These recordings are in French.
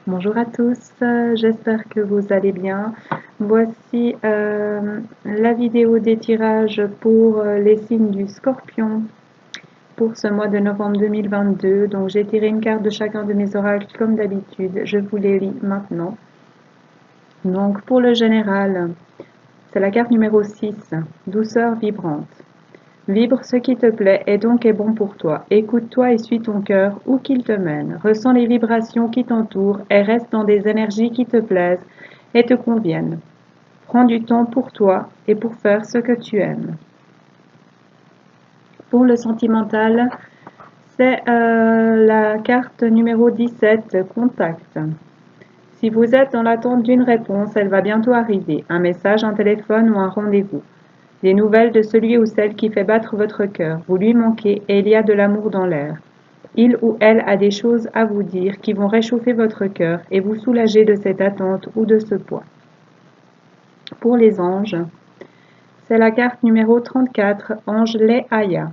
Bonjour à tous, j'espère que vous allez bien. Voici la vidéo des tirages pour les signes du Scorpion pour ce mois de novembre 2022. Donc j'ai tiré une carte de chacun de mes oracles comme d'habitude. Je vous les lis maintenant. Donc pour le général, c'est la carte numéro 6, douceur vibrante. Vibre ce qui te plaît et donc est bon pour toi. Écoute-toi et suis ton cœur où qu'il te mène. Ressens les vibrations qui t'entourent et reste dans des énergies qui te plaisent et te conviennent. Prends du temps pour toi et pour faire ce que tu aimes. Pour le sentimental, c'est la carte numéro 17, contact. Si vous êtes dans l'attente d'une réponse, elle va bientôt arriver. Un message, un téléphone ou un rendez-vous. Des nouvelles de celui ou celle qui fait battre votre cœur. Vous lui manquez et il y a de l'amour dans l'air. Il ou elle a des choses à vous dire qui vont réchauffer votre cœur et vous soulager de cette attente ou de ce poids. Pour les anges, c'est la carte numéro 34, Ange Léaya.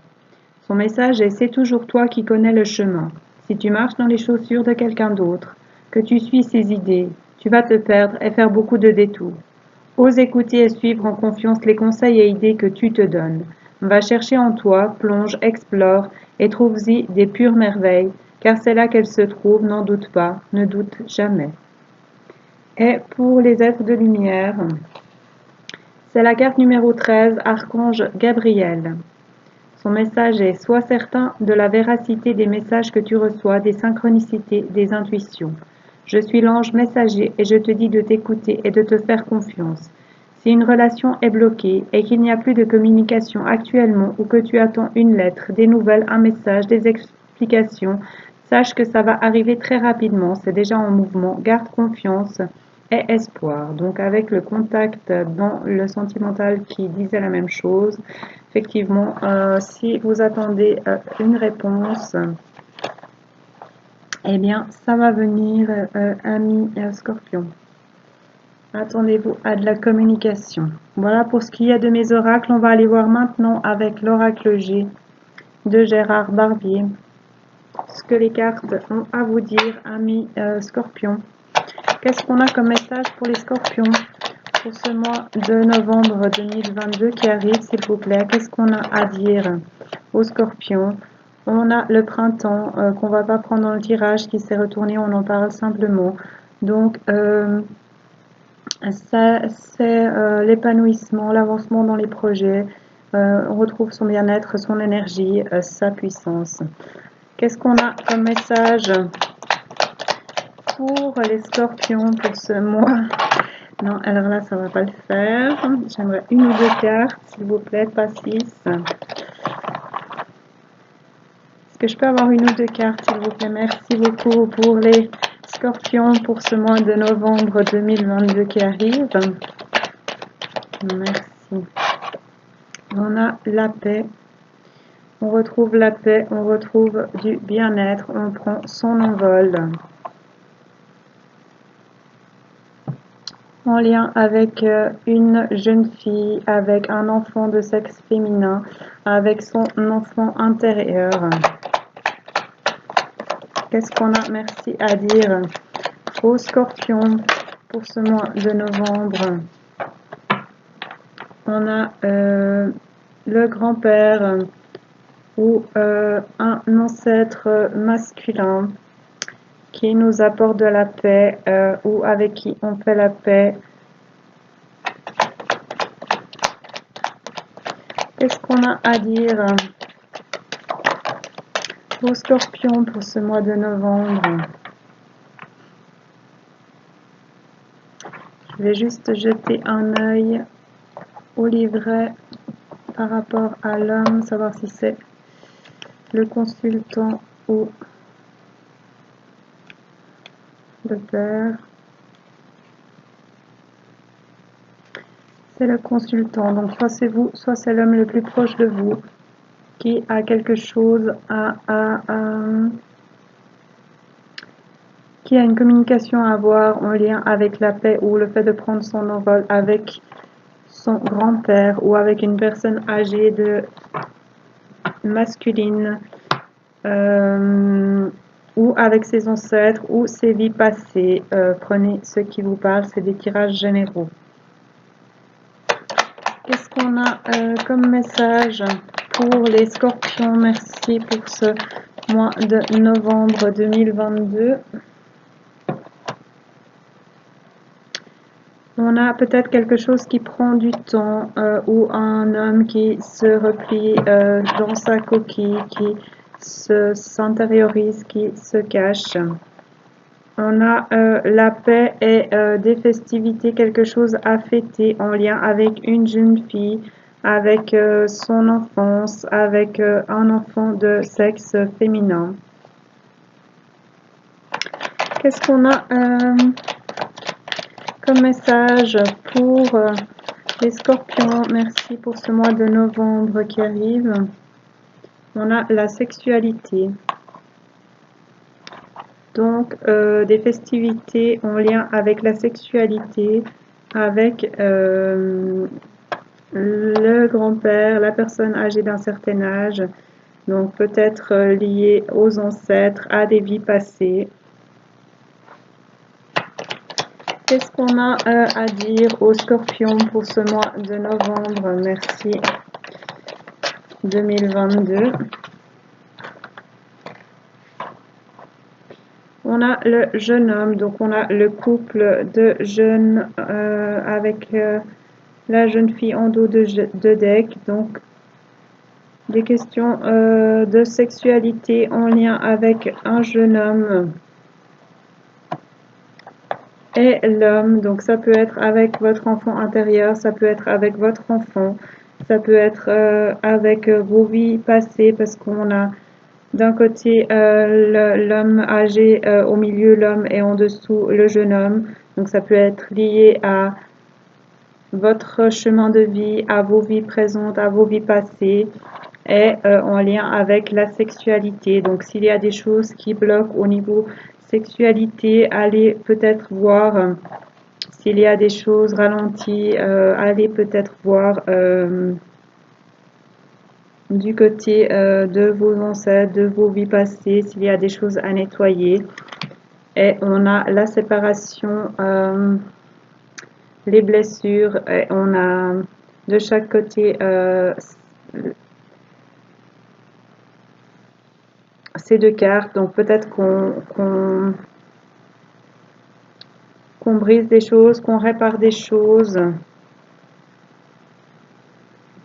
Son message est: c'est toujours toi qui connais le chemin. Si tu marches dans les chaussures de quelqu'un d'autre, que tu suis ses idées, tu vas te perdre et faire beaucoup de détours. Ose écouter et suivre en confiance les conseils et idées que tu te donnes. Va chercher en toi, plonge, explore et trouve-y des pures merveilles, car c'est là qu'elles se trouvent, n'en doute pas, ne doute jamais. Et pour les êtres de lumière, c'est la carte numéro 13, Archange Gabriel. Son message est: sois certain de la véracité des messages que tu reçois, des synchronicités, des intuitions. Je suis l'ange messager et je te dis de t'écouter et de te faire confiance. Si une relation est bloquée et qu'il n'y a plus de communication actuellement ou que tu attends une lettre, des nouvelles, un message, des explications, sache que ça va arriver très rapidement, c'est déjà en mouvement, garde confiance et espoir. Donc avec le contact dans le sentimental qui disait la même chose, effectivement, si vous attendez une réponse, eh bien ça va venir, ami Scorpion. Attendez-vous à de la communication. Voilà pour ce qui est de mes oracles. On va aller voir maintenant avec l'oracle G de Gérard Barbier ce que les cartes ont à vous dire, amis Scorpion. Qu'est-ce qu'on a comme message pour les Scorpions pour ce mois de novembre 2022 qui arrive, s'il vous plaît? Qu'est-ce qu'on a à dire aux Scorpions? On a le printemps qu'on va pas prendre dans le tirage qui s'est retourné, on en parle simplement. Donc, c'est l'épanouissement, l'avancement dans les projets. On retrouve son bien-être, son énergie, sa puissance. Qu'est-ce qu'on a comme message pour les Scorpions pour ce mois? Non, alors là, ça va pas le faire. J'aimerais une ou deux cartes, s'il vous plaît, pas 6. Est-ce que je peux avoir une ou deux cartes, s'il vous plaît? Merci beaucoup pour les Scorpions pour ce mois de novembre 2022 qui arrive. Merci. On a la paix. On retrouve la paix, on retrouve du bien-être, on prend son envol. En lien avec une jeune fille, avec un enfant de sexe féminin, avec son enfant intérieur. Qu'est-ce qu'on a, merci, à dire aux Scorpions pour ce mois de novembre? On a le grand-père ou un ancêtre masculin qui nous apporte de la paix ou avec qui on fait la paix. Qu'est-ce qu'on a à dire aux Scorpions pour ce mois de novembre? Je vais juste jeter un œil au livret par rapport à l'homme, savoir si c'est le consultant ou le père. C'est le consultant, donc soit c'est vous, soit c'est l'homme le plus proche de vous qui a quelque chose qui a une communication à avoir en lien avec la paix ou le fait de prendre son envol avec son grand-père ou avec une personne âgée de masculine. ou avec ses ancêtres ou ses vies passées. Prenez ce qui vous parle, c'est des tirages généraux. Qu'est-ce qu'on a comme message pour les scorpions? Merci pour ce mois de novembre 2022. On a peut-être quelque chose qui prend du temps ou un homme qui se replie dans sa coquille, qui s'intériorise, qui se cache. On a la paix et des festivités, quelque chose à fêter en lien avec une jeune fille, avec son enfance, avec un enfant de sexe féminin. Qu'est-ce qu'on a comme message pour les scorpions? Merci pour ce mois de novembre qui arrive. On a la sexualité. Donc, des festivités en lien avec la sexualité, avec le grand-père, la personne âgée d'un certain âge, donc peut-être lié aux ancêtres, à des vies passées. Qu'est-ce qu'on a à dire aux scorpions pour ce mois de novembre? Merci 2022. On a le jeune homme, donc on a le couple de jeunes avec la jeune fille en dos de deck, donc des questions de sexualité en lien avec un jeune homme et l'homme. Donc ça peut être avec votre enfant intérieur, ça peut être avec votre enfant, ça peut être avec vos vies passées, parce qu'on a d'un côté l'homme âgé, au milieu l'homme et en dessous le jeune homme. Donc ça peut être lié à votre chemin de vie, à vos vies présentes, à vos vies passées, et en lien avec la sexualité. Donc s'il y a des choses qui bloquent au niveau sexualité, allez peut-être voir. S'il y a des choses ralenties, allez peut-être voir du côté de vos ancêtres, de vos vies passées, s'il y a des choses à nettoyer. Et on a la séparation, les blessures, et on a de chaque côté ces deux cartes. Donc peut-être qu'on brise des choses, qu'on répare des choses,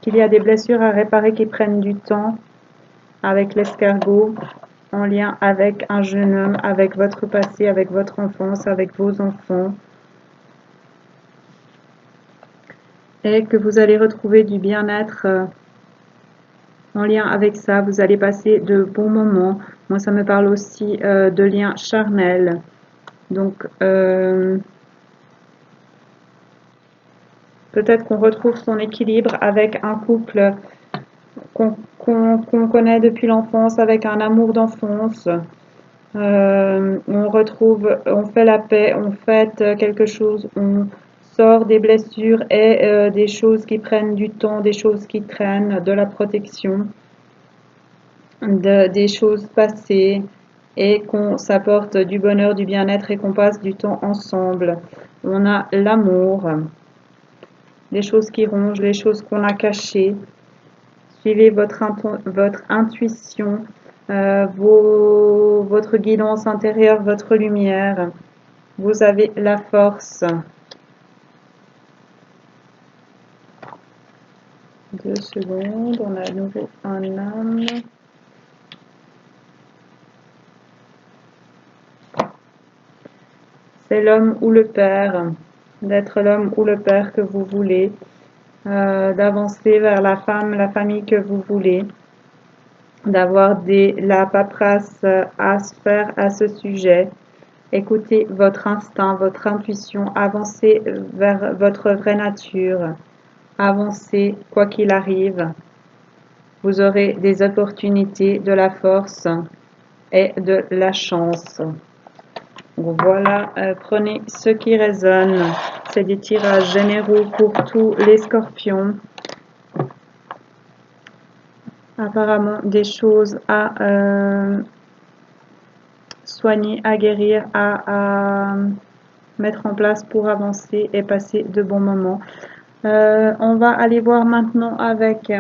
qu'il y a des blessures à réparer qui prennent du temps avec l'escargot, en lien avec un jeune homme, avec votre passé, avec votre enfance, avec vos enfants. Et que vous allez retrouver du bien-être en lien avec ça. Vous allez passer de bons moments. Moi, ça me parle aussi de liens charnels. Donc, peut-être qu'on retrouve son équilibre avec un couple qu'on connaît depuis l'enfance, avec un amour d'enfance. On retrouve, on fait la paix, on fête quelque chose, on sort des blessures et des choses qui prennent du temps, des choses qui traînent, de la protection, des choses passées, et qu'on s'apporte du bonheur, du bien-être et qu'on passe du temps ensemble. On a l'amour, les choses qui rongent, les choses qu'on a cachées. Suivez votre intuition, votre guidance intérieure, votre lumière. Vous avez la force. 2 secondes, on a à nouveau un âme. C'est l'homme ou le père, d'être l'homme ou le père que vous voulez, d'avancer vers la femme, la famille que vous voulez, d'avoir la paperasse à se faire à ce sujet. Écoutez votre instinct, votre intuition, avancez vers votre vraie nature, avancez quoi qu'il arrive. Vous aurez des opportunités, de la force et de la chance. Donc voilà, prenez ce qui résonne. C'est des tirages généraux pour tous les scorpions. Apparemment des choses à soigner, à guérir, à mettre en place pour avancer et passer de bons moments. On va aller voir maintenant avec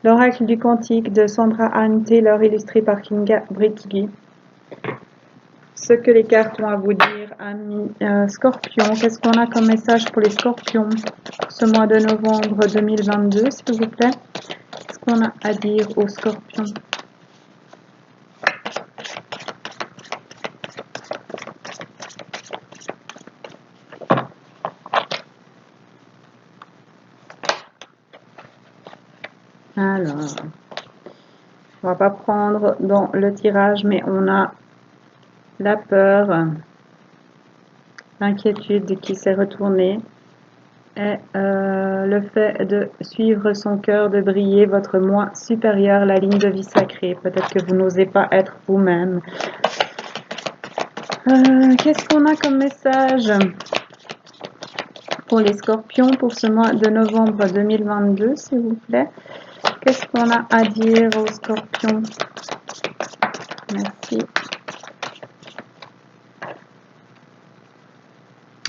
l'oracle du Cantique de Sandra Anne Taylor, illustré par Kinga Britsky. Ce que les cartes ont à vous dire, amis Scorpions. Qu'est-ce qu'on a comme message pour les Scorpions ce mois de novembre 2022, s'il vous plaît? Qu'est-ce qu'on a à dire aux Scorpions? Alors, on va pas prendre dans le tirage, mais on a la peur, l'inquiétude qui s'est retournée et le fait de suivre son cœur, de briller, votre moi supérieur, la ligne de vie sacrée. Peut-être que vous n'osez pas être vous-même. Qu'est-ce qu'on a comme message pour les Scorpions pour ce mois de novembre 2022, s'il vous plaît? Qu'est-ce qu'on a à dire aux Scorpions? Merci.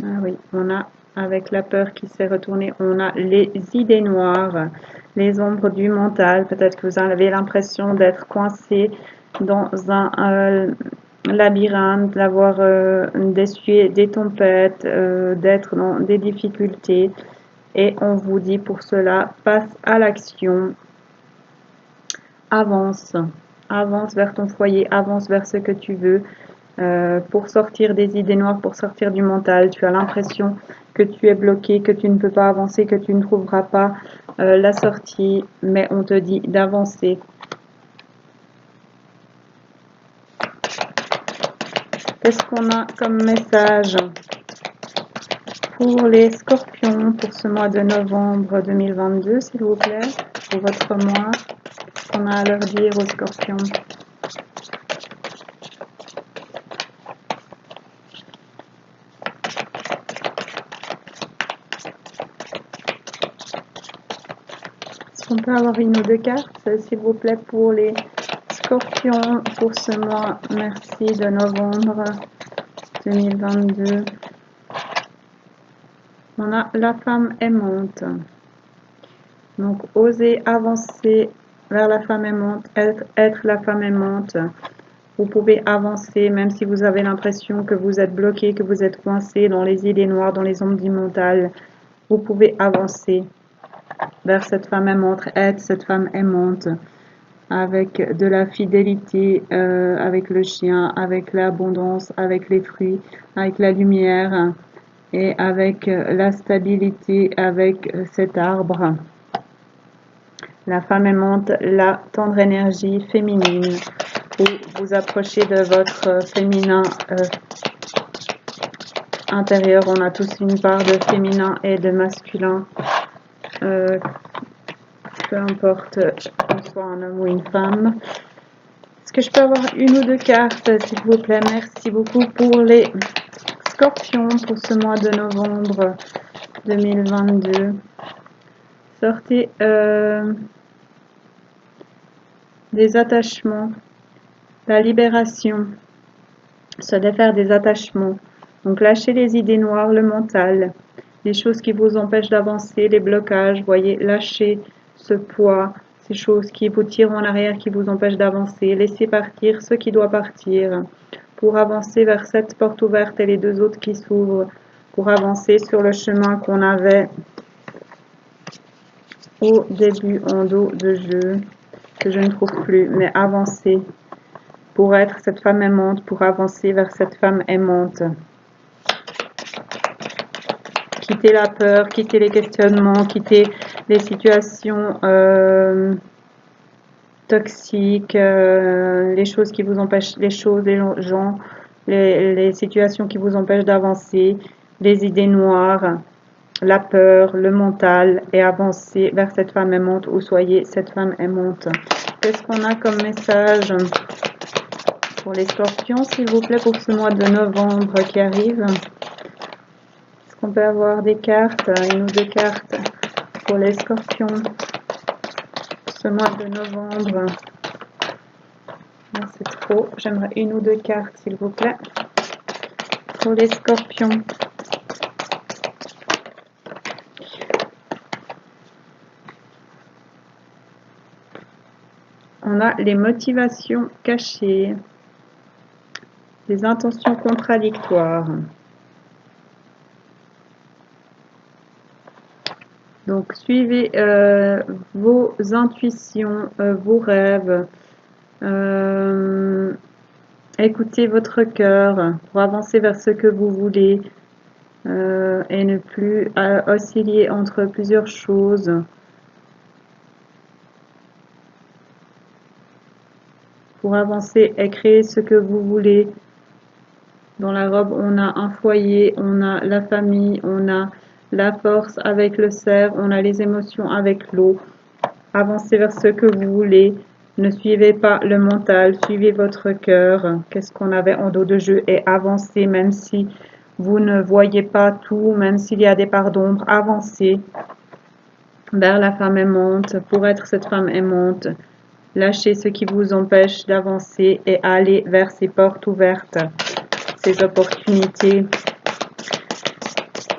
Ah oui, on a, avec la peur qui s'est retournée, on a les idées noires, les ombres du mental. Peut-être que vous avez l'impression d'être coincé dans un labyrinthe, d'avoir d'essuyer des tempêtes, d'être dans des difficultés. Et on vous dit pour cela, passe à l'action, avance, avance vers ton foyer, avance vers ce que tu veux. Pour sortir des idées noires, pour sortir du mental, tu as l'impression que tu es bloqué, que tu ne peux pas avancer, que tu ne trouveras pas la sortie, mais on te dit d'avancer. Qu'est-ce qu'on a comme message pour les Scorpions pour ce mois de novembre 2022, s'il vous plaît, pour votre mois? Qu'est-ce qu'on a à leur dire aux Scorpions? On peut avoir une ou deux cartes, s'il vous plaît, pour les Scorpions pour ce mois. Merci, de novembre 2022. On a la femme aimante. Donc, osez avancer vers la femme aimante, être la femme aimante. Vous pouvez avancer, même si vous avez l'impression que vous êtes bloqué, que vous êtes coincé dans les idées noires, dans les ombres du mental. Vous pouvez avancer vers cette femme aimante, être cette femme aimante, avec de la fidélité, avec le chien, avec l'abondance, avec les fruits, avec la lumière et avec la stabilité, avec cet arbre. La femme aimante, la tendre énergie féminine. Vous vous approchez de votre féminin intérieur. On a tous une part de féminin et de masculin. Peu importe qu'on soit un homme ou une femme. Est-ce que je peux avoir une ou deux cartes, s'il vous plaît? Merci beaucoup pour les Scorpions pour ce mois de novembre 2022. Sortez des attachements, la libération, se défaire des attachements. Donc lâchez les idées noires, le mental, les choses qui vous empêchent d'avancer, les blocages, voyez, lâchez ce poids, ces choses qui vous tirent en arrière, qui vous empêchent d'avancer. Laissez partir ce qui doit partir pour avancer vers cette porte ouverte et les deux autres qui s'ouvrent, pour avancer sur le chemin qu'on avait au début en dos de jeu, que je ne trouve plus, mais avancer pour être cette femme aimante, pour avancer vers cette femme aimante. Quitter la peur, quitter les questionnements, quitter les situations toxiques, les choses qui vous empêchent, les choses, les gens, les situations qui vous empêchent d'avancer, les idées noires, la peur, le mental, et avancer vers cette femme aimante, ou soyez cette femme aimante. Qu'est-ce qu'on a comme message pour les Scorpions, s'il vous plaît, pour ce mois de novembre qui arrive? Est-ce qu'on peut avoir des cartes, une ou deux cartes pour les Scorpions ce ce mois de novembre. C'est trop. J'aimerais une ou deux cartes, s'il vous plaît. Pour les scorpions. On a les motivations cachées, les intentions contradictoires. Donc, suivez vos intuitions, vos rêves. Écoutez votre cœur pour avancer vers ce que vous voulez et ne plus osciller entre plusieurs choses. Pour avancer et créer ce que vous voulez. Dans la robe, on a un foyer, on a la famille, on a la force avec le cerf, on a les émotions avec l'eau. Avancez vers ce que vous voulez. Ne suivez pas le mental, suivez votre cœur. Qu'est-ce qu'on avait en dos de jeu? Et avancez, même si vous ne voyez pas tout, même s'il y a des parts d'ombre, avancez vers la femme aimante pour être cette femme aimante. Lâchez ce qui vous empêche d'avancer et allez vers ces portes ouvertes, ces opportunités.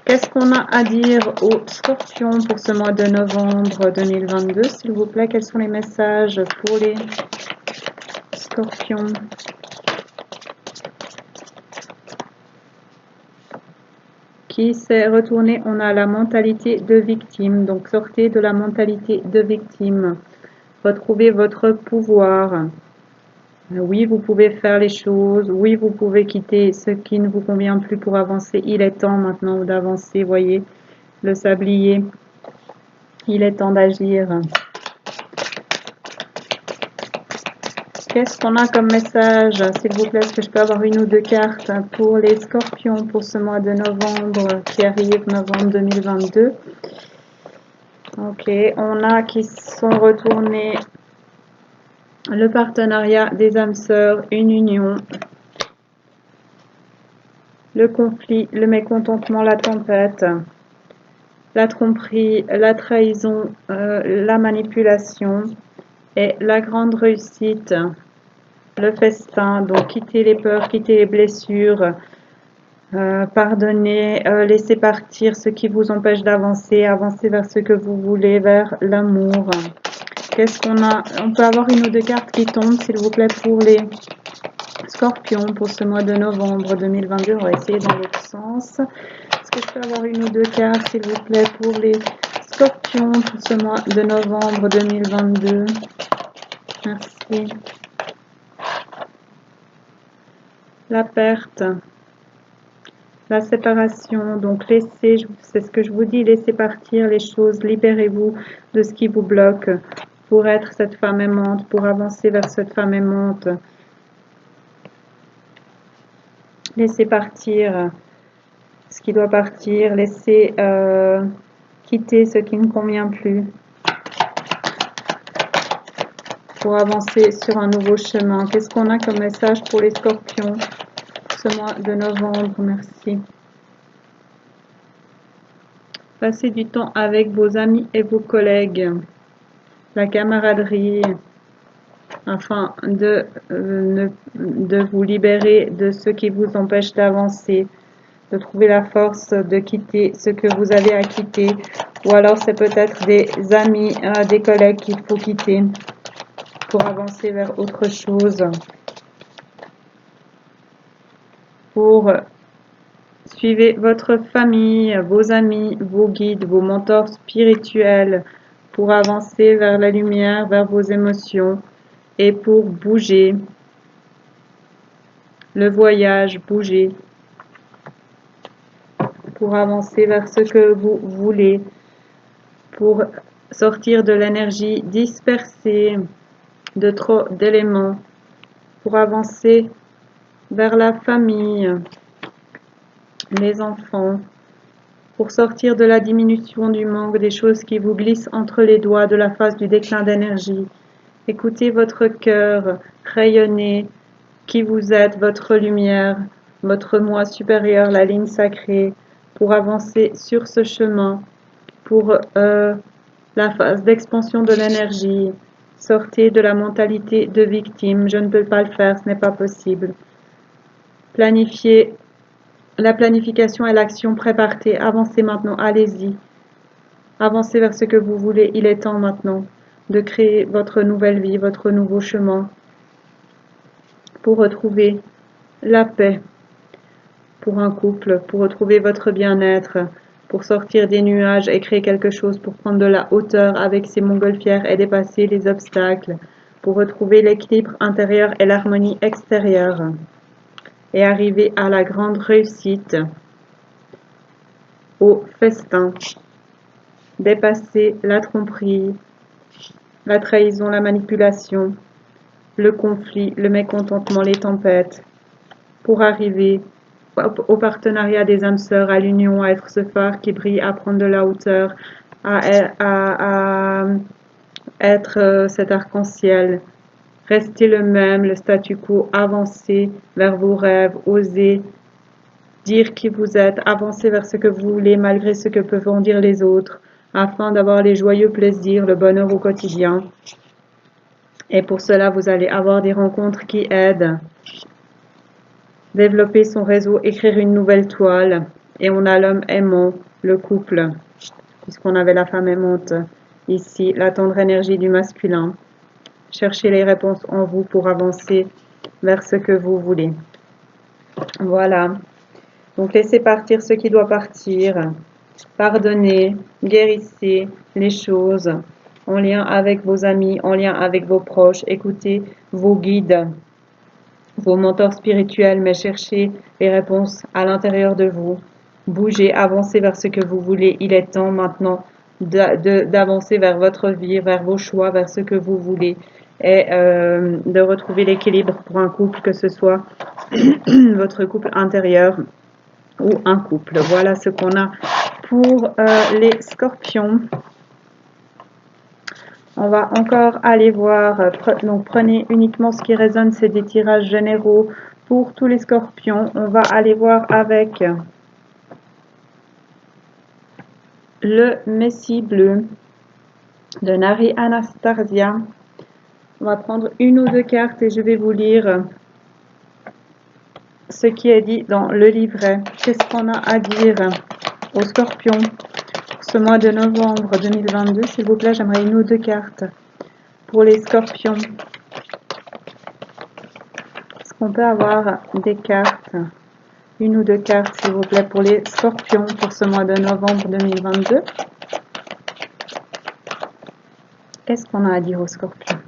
Qu'est-ce qu'on a à dire aux scorpions pour ce mois de novembre 2022, s'il vous plaît? Quels sont les messages pour les scorpions? Qui s'est retourné? On a la mentalité de victime. Donc, sortez de la mentalité de victime. Retrouvez votre pouvoir. Oui, vous pouvez faire les choses. Oui, vous pouvez quitter ce qui ne vous convient plus pour avancer. Il est temps maintenant d'avancer, voyez, le sablier. Il est temps d'agir. Qu'est-ce qu'on a comme message? S'il vous plaît, est-ce que je peux avoir une ou deux cartes pour les scorpions pour ce mois de novembre qui arrive, novembre 2022? Ok, on a qui sont retournés le partenariat des âmes sœurs, une union, le conflit, le mécontentement, la tempête, la tromperie, la trahison, la manipulation et la grande réussite, le festin. Donc quitter les peurs, quitter les blessures, pardonner, laisser partir ce qui vous empêche d'avancer, avancer vers ce que vous voulez, vers l'amour. Qu'est-ce qu'on a? On peut avoir une ou deux cartes qui tombent, s'il vous plaît, pour les scorpions pour ce mois de novembre 2022. On va essayer dans l'autre sens. Est-ce que je peux avoir une ou deux cartes, s'il vous plaît, pour les scorpions pour ce mois de novembre 2022? Merci. La perte. La séparation, donc laissez, c'est ce que je vous dis, laissez partir les choses, libérez-vous de ce qui vous bloque pour être cette femme aimante, pour avancer vers cette femme aimante. Laissez partir ce qui doit partir, laissez quitter ce qui ne convient plus pour avancer sur un nouveau chemin. Qu'est-ce qu'on a comme message pour les scorpions ce mois de novembre? Merci. Passez du temps avec vos amis et vos collègues. La camaraderie, afin de vous libérer de ce qui vous empêche d'avancer, de trouver la force de quitter ce que vous avez à quitter, ou alors c'est peut-être des amis, des collègues qu'il faut quitter pour avancer vers autre chose, pour suivre votre famille, vos amis, vos guides, vos mentors spirituels, pour avancer vers la lumière, vers vos émotions et pour bouger, le voyage, bouger, pour avancer vers ce que vous voulez, pour sortir de l'énergie dispersée, de trop d'éléments, pour avancer vers la famille, les enfants, pour sortir de la diminution du manque, des choses qui vous glissent entre les doigts, de la phase du déclin d'énergie. Écoutez votre cœur, rayonnez qui vous êtes, votre lumière, votre moi supérieur, la ligne sacrée, pour avancer sur ce chemin, pour la phase d'expansion de l'énergie, Sortez de la mentalité de victime. Je ne peux pas le faire, ce n'est pas possible. Planifiez. La planification et l'action préparée. Avancez maintenant, allez-y. Avancez vers ce que vous voulez. Il est temps maintenant de créer votre nouvelle vie, votre nouveau chemin pour retrouver la paix pour un couple, pour retrouver votre bien-être, pour sortir des nuages et créer quelque chose, pour prendre de la hauteur avec ces montgolfières et dépasser les obstacles, pour retrouver l'équilibre intérieur et l'harmonie extérieure et arriver à la grande réussite, au festin, dépasser la tromperie, la trahison, la manipulation, le conflit, le mécontentement, les tempêtes, pour arriver au partenariat des âmes sœurs, à l'union, à être ce phare qui brille, à prendre de la hauteur, à être cet arc-en-ciel. Restez le même, le statu quo, avancez vers vos rêves, osez dire qui vous êtes, avancez vers ce que vous voulez malgré ce que peuvent en dire les autres, afin d'avoir les joyeux plaisirs, le bonheur au quotidien. Et pour cela, vous allez avoir des rencontres qui aident. Développer son réseau, écrire une nouvelle toile. Et on a l'homme aimant, le couple, puisqu'on avait la femme aimante. Ici, la tendre énergie du masculin. Cherchez les réponses en vous pour avancer vers ce que vous voulez. Voilà. Donc laissez partir ce qui doit partir. Pardonnez, guérissez les choses en lien avec vos amis, en lien avec vos proches. Écoutez vos guides, vos mentors spirituels, mais cherchez les réponses à l'intérieur de vous. Bougez, avancez vers ce que vous voulez. Il est temps maintenant d'avancer vers votre vie, vers vos choix, vers ce que vous voulez et de retrouver l'équilibre pour un couple, que ce soit votre couple intérieur ou un couple. Voilà ce qu'on a pour les scorpions. On va encore aller voir, donc prenez uniquement ce qui résonne, c'est des tirages généraux pour tous les scorpions. On va aller voir avec le Messie bleu de Nari Anastasia. On va prendre une ou deux cartes et je vais vous lire ce qui est dit dans le livret. Qu'est-ce qu'on a à dire aux scorpions ce mois de novembre 2022? S'il vous plaît, j'aimerais une ou deux cartes pour les scorpions. Est-ce qu'on peut avoir des cartes? Une ou deux cartes, s'il vous plaît, pour les scorpions pour ce mois de novembre 2022. Qu'est-ce qu'on a à dire aux scorpions?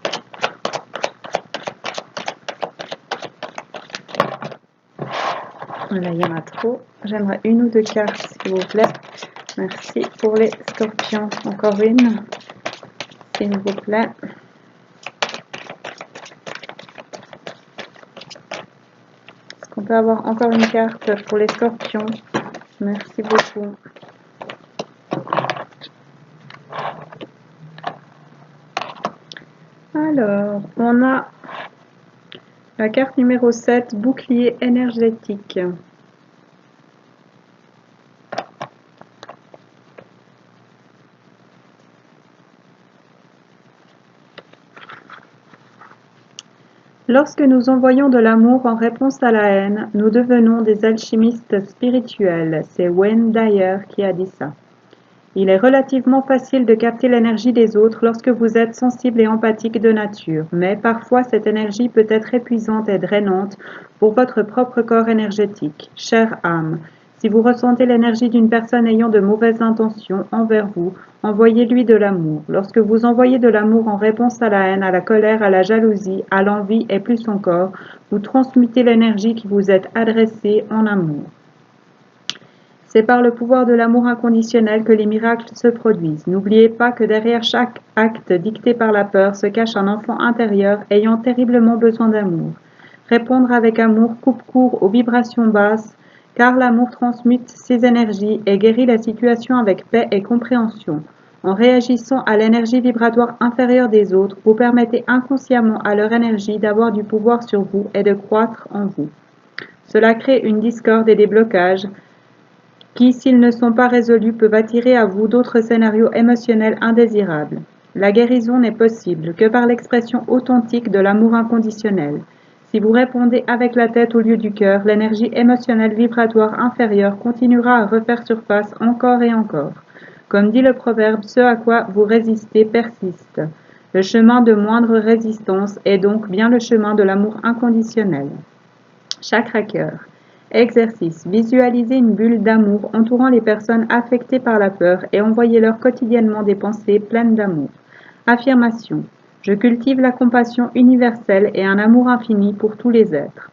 Là, il y en a trop. J'aimerais une ou deux cartes, s'il vous plaît. Merci pour les scorpions. Encore une, s'il vous plaît. Est-ce qu'on peut avoir encore une carte pour les scorpions? Merci beaucoup. Alors, on a la carte numéro 7, bouclier énergétique. Lorsque nous envoyons de l'amour en réponse à la haine, nous devenons des alchimistes spirituels. C'est Wayne Dyer qui a dit ça. Il est relativement facile de capter l'énergie des autres lorsque vous êtes sensible et empathique de nature, mais parfois cette énergie peut être épuisante et drainante pour votre propre corps énergétique. Chère âme, si vous ressentez l'énergie d'une personne ayant de mauvaises intentions envers vous, envoyez-lui de l'amour. Lorsque vous envoyez de l'amour en réponse à la haine, à la colère, à la jalousie, à l'envie et plus encore, vous transmutez l'énergie qui vous est adressée en amour. C'est par le pouvoir de l'amour inconditionnel que les miracles se produisent. N'oubliez pas que derrière chaque acte dicté par la peur se cache un enfant intérieur ayant terriblement besoin d'amour. Répondre avec amour coupe court aux vibrations basses, car l'amour transmute ses énergies et guérit la situation avec paix et compréhension. En réagissant à l'énergie vibratoire inférieure des autres, vous permettez inconsciemment à leur énergie d'avoir du pouvoir sur vous et de croître en vous. Cela crée une discorde et des blocages qui, s'ils ne sont pas résolus, peuvent attirer à vous d'autres scénarios émotionnels indésirables. La guérison n'est possible que par l'expression authentique de l'amour inconditionnel. Si vous répondez avec la tête au lieu du cœur, l'énergie émotionnelle vibratoire inférieure continuera à refaire surface encore et encore. Comme dit le proverbe, ce à quoi vous résistez persiste. Le chemin de moindre résistance est donc bien le chemin de l'amour inconditionnel. Chakra cœur. Exercice. Visualisez une bulle d'amour entourant les personnes affectées par la peur et envoyez-leur quotidiennement des pensées pleines d'amour. Affirmation. Je cultive la compassion universelle et un amour infini pour tous les êtres.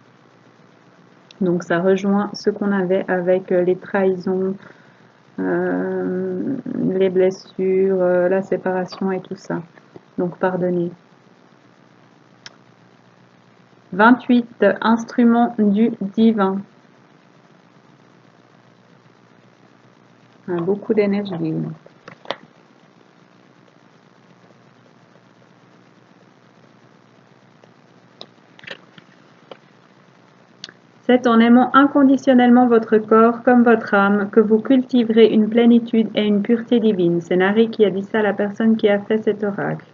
Donc ça rejoint ce qu'on avait avec les trahisons, les blessures, la séparation et tout ça. Donc pardonnez. 28. Instrument du divin. Beaucoup d'énergie. C'est en aimant inconditionnellement votre corps comme votre âme que vous cultiverez une plénitude et une pureté divine. C'est Nari qui a dit ça à la personne qui a fait cet oracle.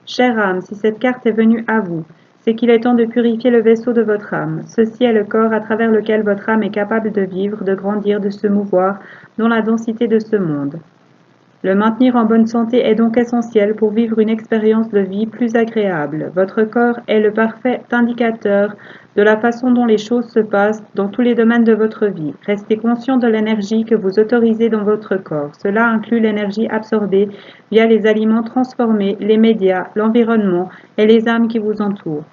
Chère âme, si cette carte est venue à vous, c'est qu'il est temps de purifier le vaisseau de votre âme. Ceci est le corps à travers lequel votre âme est capable de vivre, de grandir, de se mouvoir dans la densité de ce monde. Le maintenir en bonne santé est donc essentiel pour vivre une expérience de vie plus agréable. Votre corps est le parfait indicateur de la façon dont les choses se passent dans tous les domaines de votre vie. Restez conscient de l'énergie que vous autorisez dans votre corps. Cela inclut l'énergie absorbée via les aliments transformés, les médias, l'environnement et les âmes qui vous entourent.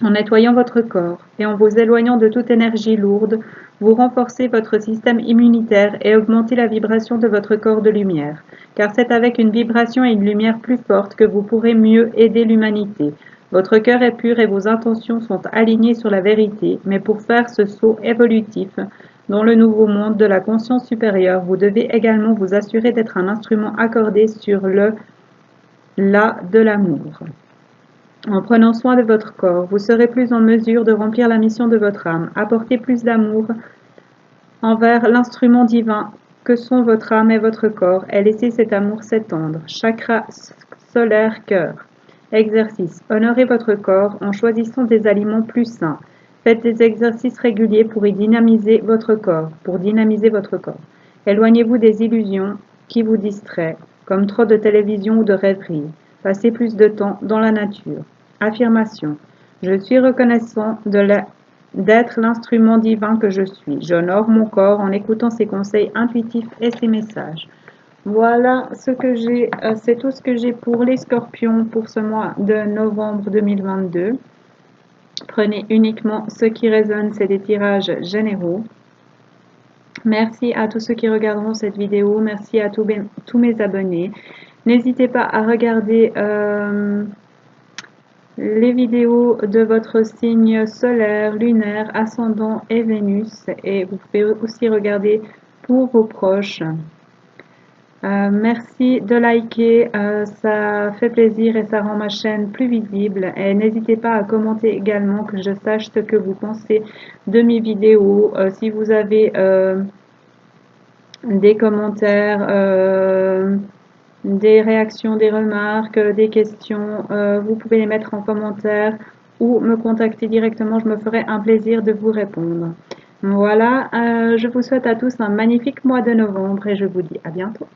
En nettoyant votre corps et en vous éloignant de toute énergie lourde, vous renforcez votre système immunitaire et augmentez la vibration de votre corps de lumière, car c'est avec une vibration et une lumière plus forte que vous pourrez mieux aider l'humanité. Votre cœur est pur et vos intentions sont alignées sur la vérité, mais pour faire ce saut évolutif dans le nouveau monde de la conscience supérieure, vous devez également vous assurer d'être un instrument accordé sur le La de l'amour. En prenant soin de votre corps, vous serez plus en mesure de remplir la mission de votre âme, apporter plus d'amour envers l'instrument divin que sont votre âme et votre corps, et laisser cet amour s'étendre. Chakra solaire cœur. Exercice. Honorez votre corps en choisissant des aliments plus sains. Faites des exercices réguliers pour dynamiser votre corps. Éloignez-vous des illusions qui vous distraient, comme trop de télévision ou de rêveries. Passez plus de temps dans la nature. Affirmation. Je suis reconnaissant d'être l'instrument divin que je suis. J'honore mon corps en écoutant ses conseils intuitifs et ses messages. Voilà ce que j'ai, c'est tout ce que j'ai pour les scorpions pour ce mois de novembre 2022. Prenez uniquement ce qui résonne, c'est des tirages généraux. Merci à tous ceux qui regarderont cette vidéo. Merci à tous mes abonnés. N'hésitez pas à regarder les vidéos de votre signe solaire, lunaire, ascendant et Vénus. Et vous pouvez aussi regarder pour vos proches. Merci de liker, ça fait plaisir et ça rend ma chaîne plus visible. Et n'hésitez pas à commenter également, que je sache ce que vous pensez de mes vidéos. Si vous avez des commentaires, des réactions, des remarques, des questions, vous pouvez les mettre en commentaire ou me contacter directement, je me ferai un plaisir de vous répondre. Voilà, je vous souhaite à tous un magnifique mois de novembre et je vous dis à bientôt.